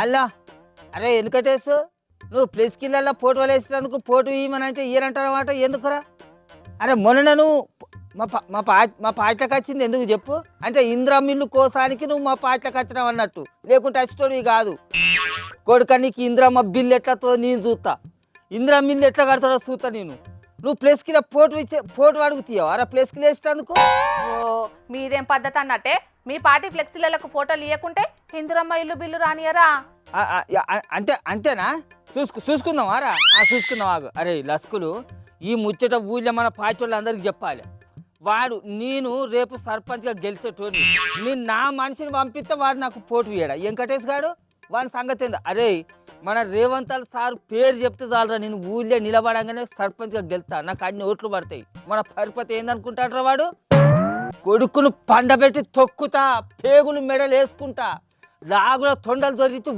అల్లా అరే వెనుకటేసు నువ్వు ప్లస్ కిళ్ళల్లో ఫోటోలు వేసినందుకు ఫోటో ఇవ్వమని అంటే ఇయ్యనంటారన్నమాట ఎందుకురా? అరే మొన్న నువ్వు మా పాటలకు వచ్చింది ఎందుకు చెప్పు? అంటే ఇందిరా మిల్లు కోసానికి నువ్వు మా పాటలకు వచ్చినావు అన్నట్టు, లేకుంటే వచ్చేటోడివి కాదు. కొడుక నీకు ఇందిరమ్మ బిల్లు ఎట్లతో నేను చూస్తా, ఇందిరా మిల్లు ఎట్లా కడతాడో చూస్తా నేను. నువ్వు ప్లస్ కిలో ఫోటో అడుగుతావు అరే ప్లస్ కిలో వేసినందుకు? ఓ మీదేం పద్ధతి అన్నట్టే, మీ పార్టీ ఫ్లెక్సీలకు ఫోటోలు ఇవ్వకుంటే ఇందిరమ్మ ఇల్లు బిల్లు రానియరా? అంతేనా? చూసుకుందాం రా, చూసుకుందాం ఆగు. అరే లస్కులు ఈ ముచ్చట ఊళ్ళో మన పార్టీ వాళ్ళందరికీ చెప్పాలి. నేను రేపు సర్పంచ్గా గెలిచేటోని, నేను నా మనిషిని పంపిస్తే వాడు నాకు పోటు వేయడా వెంకటేష్ గారు? వాడి సంగతి ఏందా? అరే మన రేవంత్ సార్ పేరు చెప్తే చాలరా, నేను ఊళ్ళో నిలబడంగానే సర్పంచ్గా గెలుతా, నాకు అన్ని ఓట్లు పడతాయి. మన పరిపతి ఏందనుకుంటాడ్రా వాడు? కొడుకును పండబెట్టి తొక్కుతా, పేగులు మెడలు వేసుకుంటా, లాగుల తొండలు దొరికి